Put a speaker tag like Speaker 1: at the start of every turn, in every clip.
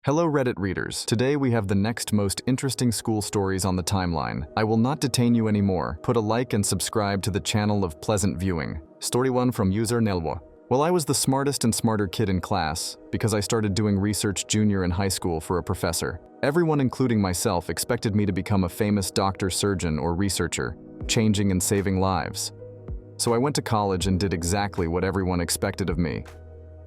Speaker 1: Hello Reddit readers. Today we have the next most interesting school stories on the timeline. I will not detain you anymore. Put a like and subscribe to the channel of pleasant viewing. Story 1 from user Nelwo. Well, I was the smartest and smarter kid in class because I started doing research junior in high school for a professor. Everyone, including myself, expected me to become a famous doctor, surgeon, or researcher, changing and saving lives. So I went to college and did exactly what everyone expected of me.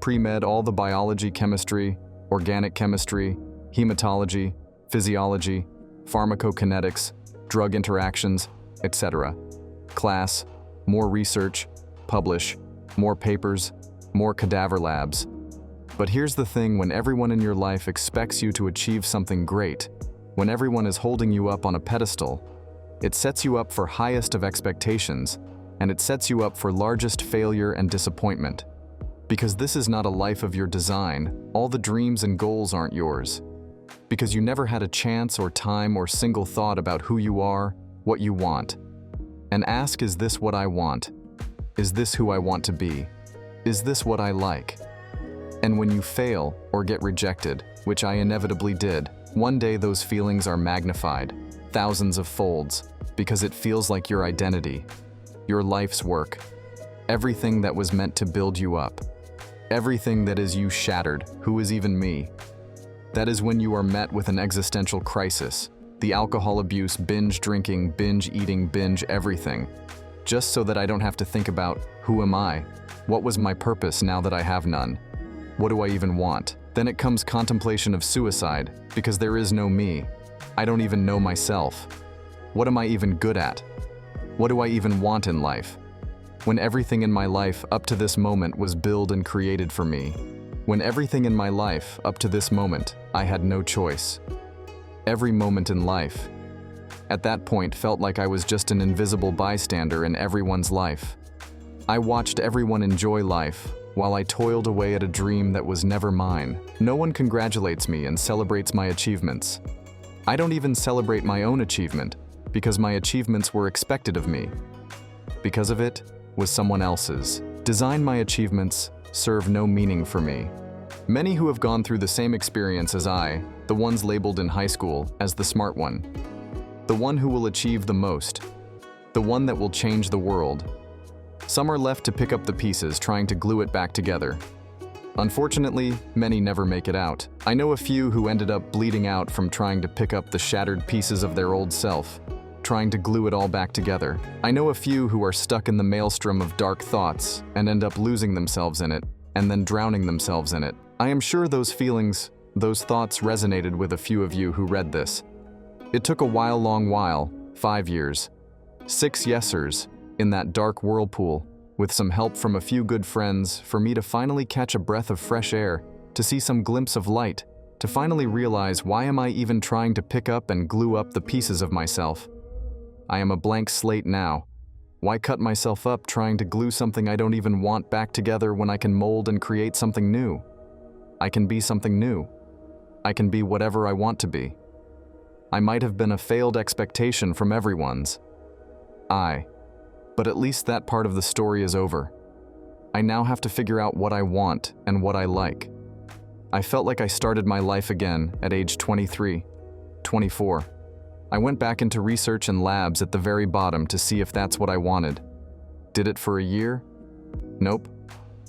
Speaker 1: Pre-med, all the biology, chemistry, organic chemistry, hematology, physiology, pharmacokinetics, drug interactions, etc. Class, more research, publish, more papers, more cadaver labs. But here's the thing: when everyone in your life expects you to achieve something great, when everyone is holding you up on a pedestal, it sets you up for highest of expectations, and it sets you up for largest failure and disappointment. Because this is not a life of your design, all the dreams and goals aren't yours. Because you never had a chance or time or single thought about who you are, what you want. And ask, is this what I want? Is this who I want to be? Is this what I like? And when you fail or get rejected, which I inevitably did, one day those feelings are magnified, thousands of folds, because it feels like your identity, your life's work, everything that was meant to build you up. Everything that is you shattered. Who is even me? That is when you are met with an existential crisis, the alcohol abuse, binge drinking, binge eating, binge everything, just so that I don't have to think about, who am I? What was my purpose now that I have none? What do I even want? Then it comes contemplation of suicide, because there is no me. I don't even know myself. What am I even good at? What do I even want in life? When everything in my life up to this moment was built and created for me. When everything in my life up to this moment, I had no choice. Every moment in life, at that point, felt like I was just an invisible bystander in everyone's life. I watched everyone enjoy life while I toiled away at a dream that was never mine. No one congratulates me and celebrates my achievements. I don't even celebrate my own achievement because my achievements were expected of me. Because of it, was someone else's. Design my achievements serve no meaning for me. Many who have gone through the same experience as I, the ones labeled in high school as the smart one, the one who will achieve the most, the one that will change the world. Some are left to pick up the pieces, trying to glue it back together. Unfortunately, many never make it out. I know a few who ended up bleeding out from trying to pick up the shattered pieces of their old self, trying to glue it all back together. I know a few who are stuck in the maelstrom of dark thoughts and end up losing themselves in it, and then drowning themselves in it. I am sure those feelings, those thoughts resonated with a few of you who read this. It took a long while, 5 years, 6 yesers, in that dark whirlpool, with some help from a few good friends, for me to finally catch a breath of fresh air, to see some glimpse of light, to finally realize, why am I even trying to pick up and glue up the pieces of myself? I am a blank slate now. Why cut myself up trying to glue something I don't even want back together when I can mold and create something new? I can be something new. I can be whatever I want to be. I might have been a failed expectation from everyone's. But at least that part of the story is over. I now have to figure out what I want and what I like. I felt like I started my life again at age 23, 24. I went back into research and labs at the very bottom to see if that's what I wanted. Did it for a year? Nope.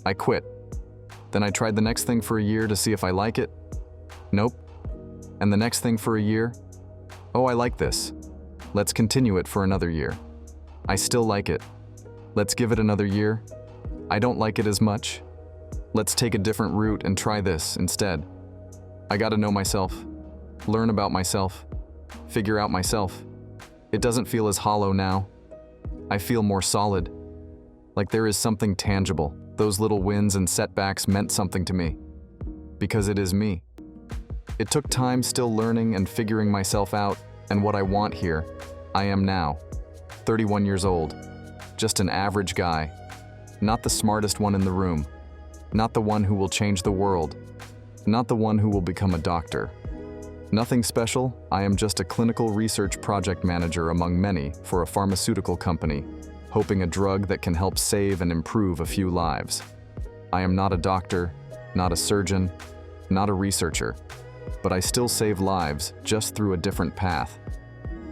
Speaker 1: I quit. Then I tried the next thing for a year to see if I like it. Nope. And the next thing for a year? Oh, I like this. Let's continue it for another year. I still like it. Let's give it another year. I don't like it as much. Let's take a different route and try this instead. I gotta know myself, learn about myself, figure out myself. It doesn't feel as hollow now. I feel more solid. Like there is something tangible. Those little wins and setbacks meant something to me. Because it is me. It took time, still learning and figuring myself out, and what I want here. I am now, 31 years old. Just an average guy. Not the smartest one in the room. Not the one who will change the world. Not the one who will become a doctor. Nothing special, I am just a clinical research project manager among many for a pharmaceutical company, hoping a drug that can help save and improve a few lives. I am not a doctor, not a surgeon, not a researcher. but I still save lives just through a different path.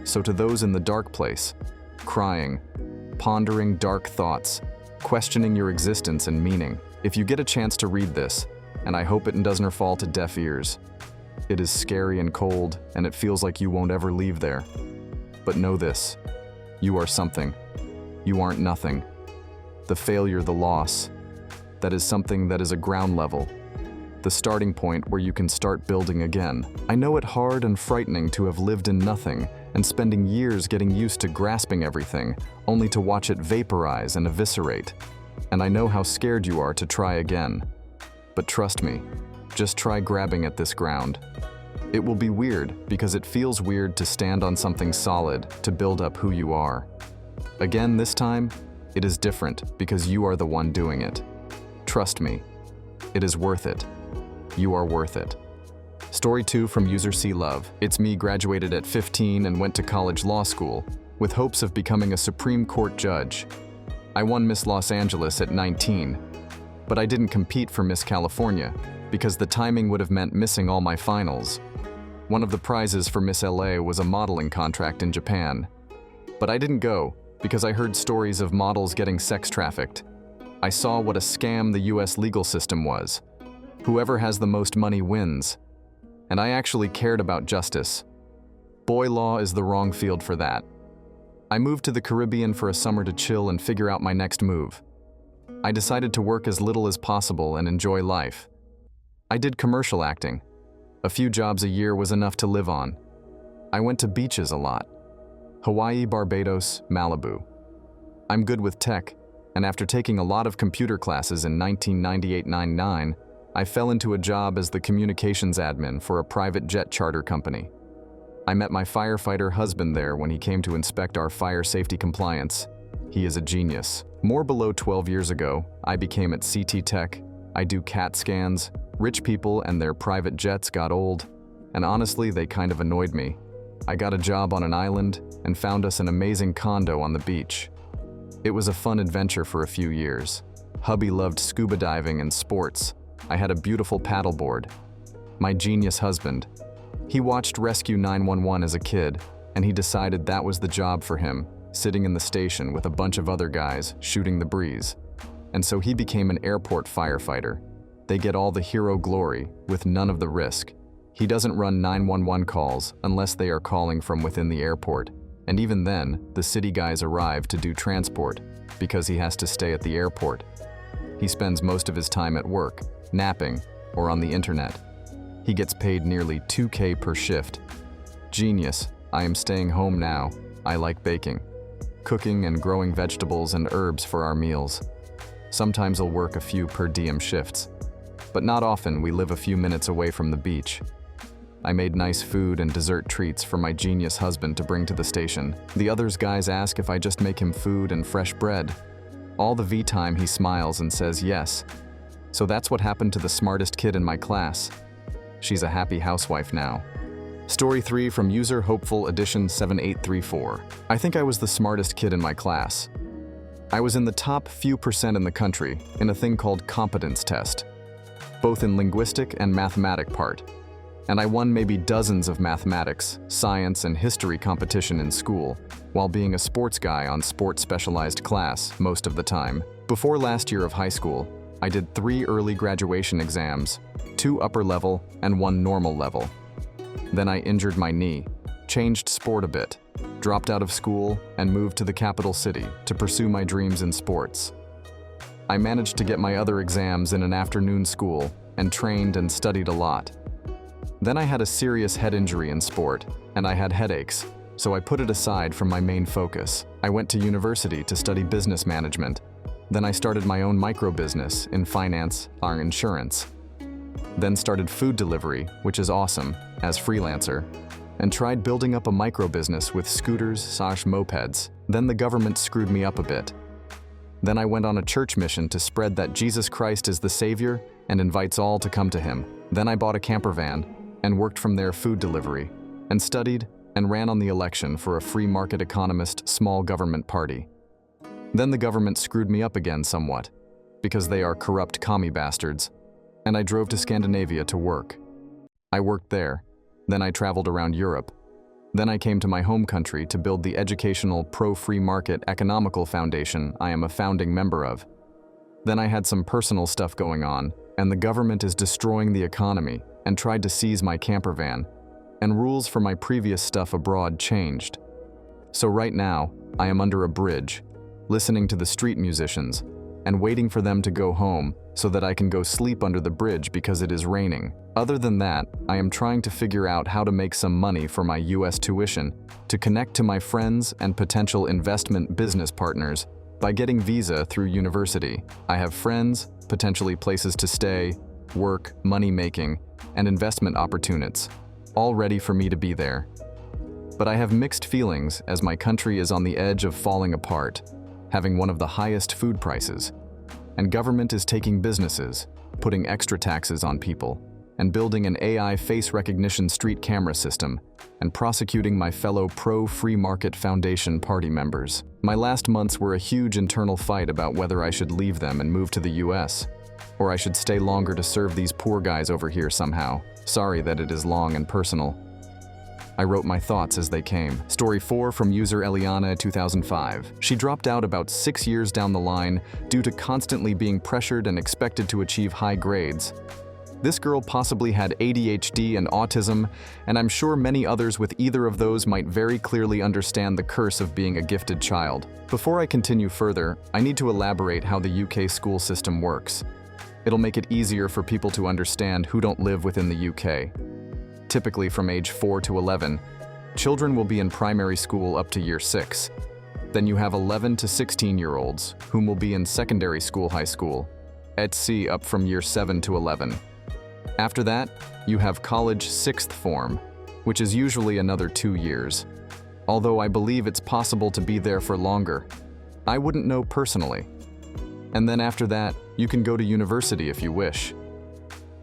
Speaker 1: So to those in the dark place, crying, pondering dark thoughts, questioning your existence and meaning, if you get a chance to read this, and I hope it doesn't fall to deaf ears, it is scary and cold, and it feels like you won't ever leave there. But know this, you are something. You aren't nothing. The failure, the loss, that is something that is a ground level, the starting point where you can start building again. I know it hard and frightening to have lived in nothing and spending years getting used to grasping everything, only to watch it vaporize and eviscerate. And I know how scared you are to try again. But trust me, just try grabbing at this ground. It will be weird because it feels weird to stand on something solid to build up who you are. Again, this time, it is different because you are the one doing it. Trust me, it is worth it. You are worth it. Story 2 from user C Love. It's me, graduated at 15 and went to college law school with hopes of becoming a Supreme Court judge. I won Miss Los Angeles at 19, but I didn't compete for Miss California because the timing would have meant missing all my finals. One of the prizes for Miss LA was a modeling contract in Japan. But I didn't go because I heard stories of models getting sex trafficked. I saw what a scam the US legal system was. Whoever has the most money wins. And I actually cared about justice. Boy law is the wrong field for that. I moved to the Caribbean for a summer to chill and figure out my next move. I decided to work as little as possible and enjoy life. I did commercial acting. A few jobs a year was enough to live on. I went to beaches a lot. Hawaii, Barbados, Malibu. I'm good with tech, and after taking a lot of computer classes in 1998-99, I fell into a job as the communications admin for a private jet charter company. I met my firefighter husband there when he came to inspect our fire safety compliance. He is a genius. More below 12 years ago, I became at CT Tech. I do CAT scans. Rich people and their private jets got old, and honestly, they kind of annoyed me. I got a job on an island and found us an amazing condo on the beach. It was a fun adventure for a few years. Hubby loved scuba diving and sports. I had a beautiful paddleboard. My genius husband. He watched Rescue 911 as a kid, and he decided that was the job for him, sitting in the station with a bunch of other guys shooting the breeze. And so he became an airport firefighter. They get all the hero glory with none of the risk. He doesn't run 911 calls unless they are calling from within the airport. And even then, the city guys arrive to do transport because he has to stay at the airport. He spends most of his time at work, napping, or on the internet. He gets paid nearly $2K per shift. Genius. I am staying home now. I like baking, cooking and growing vegetables and herbs for our meals. Sometimes I'll work a few per diem shifts, but not often. We live a few minutes away from the beach. I made nice food and dessert treats for my genius husband to bring to the station. The others guys ask if I just make him food and fresh bread. All the V time he smiles and says yes. So that's what happened to the smartest kid in my class. She's a happy housewife now. Story 3 from user Hopeful Edition 7834. I think I was the smartest kid in my class. I was in the top few percent in the country in a thing called competence test, both in linguistic and mathematic part. And I won maybe dozens of mathematics, science, and history competition in school, while being a sports guy on sports-specialized class most of the time. Before last year of high school, I did 3 early graduation exams, 2 upper level and 1 normal level. Then I injured my knee, changed sport a bit, dropped out of school, and moved to the capital city to pursue my dreams in sports. I managed to get my other exams in an afternoon school and trained and studied a lot. Then I had a serious head injury in sport, and I had headaches, so I put it aside from my main focus. I went to university to study business management. Then I started my own micro business in finance or insurance. Then started food delivery, which is awesome, as freelancer, and tried building up a micro business with scooters/mopeds. Then the government screwed me up a bit. Then I went on a church mission to spread that Jesus Christ is the Savior and invites all to come to Him. Then I bought a camper van and worked from there food delivery, and studied and ran on the election for a free market economist small government party. Then the government screwed me up again somewhat, because they are corrupt commie bastards, and I drove to Scandinavia to work. I worked there. Then I traveled around Europe. Then I came to my home country to build the educational pro-free market economical foundation I am a founding member of. Then I had some personal stuff going on, and the government is destroying the economy and tried to seize my camper van, and rules for my previous stuff abroad changed. So right now, I am under a bridge, listening to the street musicians, and waiting for them to go home so that I can go sleep under the bridge because it is raining. Other than that, I am trying to figure out how to make some money for my US tuition, to connect to my friends and potential investment business partners by getting visa through university. I have friends, potentially places to stay, work, money making, and investment opportunities, all ready for me to be there. But I have mixed feelings as my country is on the edge of falling apart, having one of the highest food prices, and government is taking businesses, putting extra taxes on people, and building an AI face recognition street camera system, and prosecuting my fellow pro-free market foundation party members. My last months were a huge internal fight about whether I should leave them and move to the US, or I should stay longer to serve these poor guys over here somehow. Sorry that it is long and personal. I wrote my thoughts as they came. Story 4 from user Eliana 2005. She dropped out about 6 years down the line due to constantly being pressured and expected to achieve high grades. This girl possibly had ADHD and autism, and I'm sure many others with either of those might very clearly understand the curse of being a gifted child. Before I continue further, I need to elaborate how the UK school system works. It'll make it easier for people to understand who don't live within the UK. Typically from age 4 to 11, children will be in primary school up to year 6. Then you have 11 to 16-year-olds, whom will be in secondary school, high school, etc. up from year 7 to 11. After that, you have college 6th form, which is usually another 2 years. Although I believe it's possible to be there for longer. I wouldn't know personally. And then after that, you can go to university if you wish.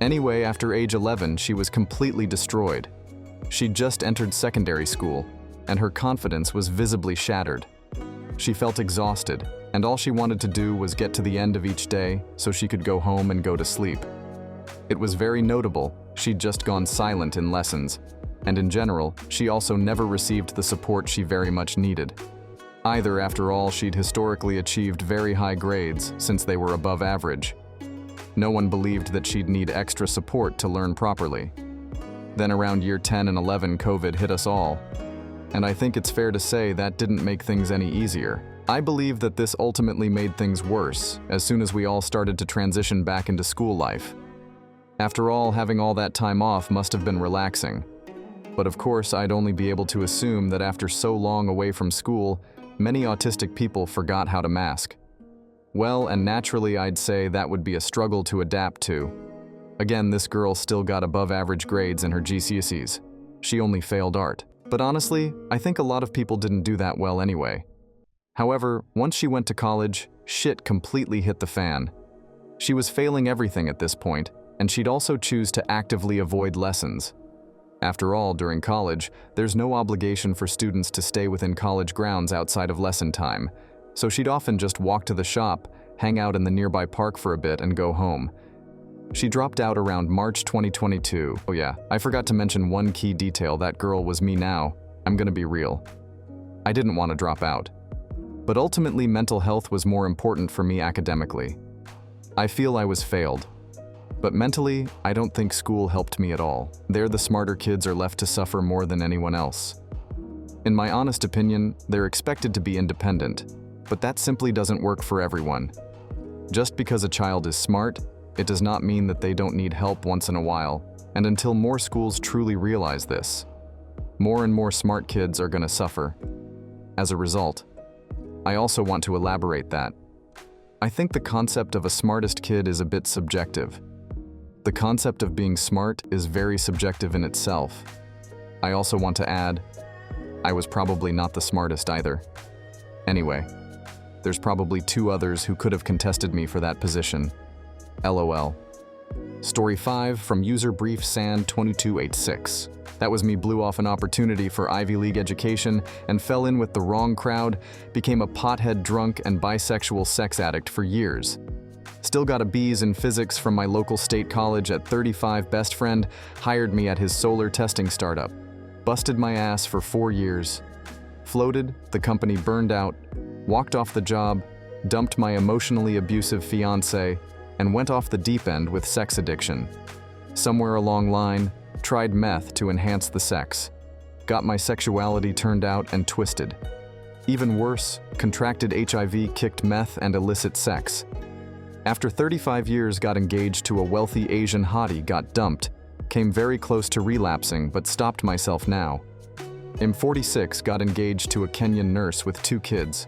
Speaker 1: Anyway, after age 11, she was completely destroyed. She'd just entered secondary school, and her confidence was visibly shattered. She felt exhausted, and all she wanted to do was get to the end of each day so she could go home and go to sleep. It was very notable, she'd just gone silent in lessons, and in general, she also never received the support she very much needed. Either, after all, she'd historically achieved very high grades since they were above average. No one believed that she'd need extra support to learn properly. Then around year 10 and 11, COVID hit us all. And I think it's fair to say that didn't make things any easier. I believe that this ultimately made things worse as soon as we all started to transition back into school life. After all, having all that time off must have been relaxing. But of course, I'd only be able to assume that after so long away from school, many autistic people forgot how to mask. Well, and naturally I'd say that would be a struggle to adapt to. Again, this girl still got above average grades in her GCSEs. She only failed art. But honestly, I think a lot of people didn't do that well anyway. However, once she went to college, shit completely hit the fan. She was failing everything at this point, and she'd also choose to actively avoid lessons. After all, during college, there's no obligation for students to stay within college grounds outside of lesson time, so she'd often just walk to the shop, hang out in the nearby park for a bit, and go home. She dropped out around March 2022. Oh yeah, I forgot to mention one key detail. That girl was me now. I'm gonna be real. I didn't want to drop out. But ultimately, mental health was more important for me academically. I feel I was failed. But mentally, I don't think school helped me at all. There, the smarter kids are left to suffer more than anyone else. In my honest opinion, they're expected to be independent, but that simply doesn't work for everyone. Just because a child is smart, it does not mean that they don't need help once in a while, and until more schools truly realize this, more and more smart kids are going to suffer. As a result, I also want to elaborate that I think the concept of a smartest kid is a bit subjective. The concept of being smart is very subjective in itself. I also want to add, I was probably not the smartest either. Anyway, there's probably 2 others who could have contested me for that position. LOL. Story 5 from user brief sand 2286. That was me. Blew off an opportunity for Ivy League education and fell in with the wrong crowd, became a pothead drunk and bisexual sex addict for years. Still got a B's in physics from my local state college at 35. Best friend hired me at his solar testing startup. Busted my ass for 4 years. Floated, the company burned out, walked off the job, dumped my emotionally abusive fiance, and went off the deep end with sex addiction. Somewhere along line, tried meth to enhance the sex. Got my sexuality turned out and twisted. Even worse, contracted HIV, kicked meth and illicit sex. After 35 years, got engaged to a wealthy Asian hottie, got dumped, came very close to relapsing but stopped myself now. I'm 46, got engaged to a Kenyan nurse with 2 kids.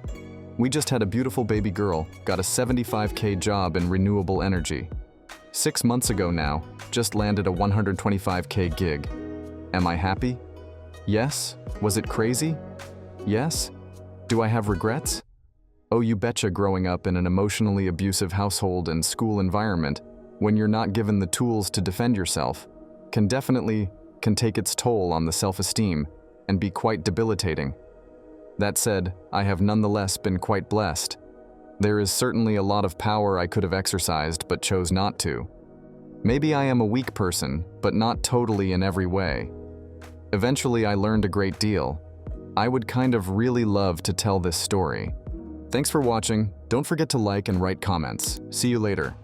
Speaker 1: We just had a beautiful baby girl, got a $75K job in renewable energy. 6 months ago now, just landed a $125K gig. Am I happy? Yes. Was it crazy? Yes. Do I have regrets? Oh, you betcha. Growing up in an emotionally abusive household and school environment, when you're not given the tools to defend yourself, can take its toll on the self-esteem and be quite debilitating. That said, I have nonetheless been quite blessed. There is certainly a lot of power I could have exercised but chose not to. Maybe I am a weak person, but not totally in every way. Eventually, I learned a great deal. I would kind of really love to tell this story. Thanks for watching. Don't forget to like and write comments. See you later.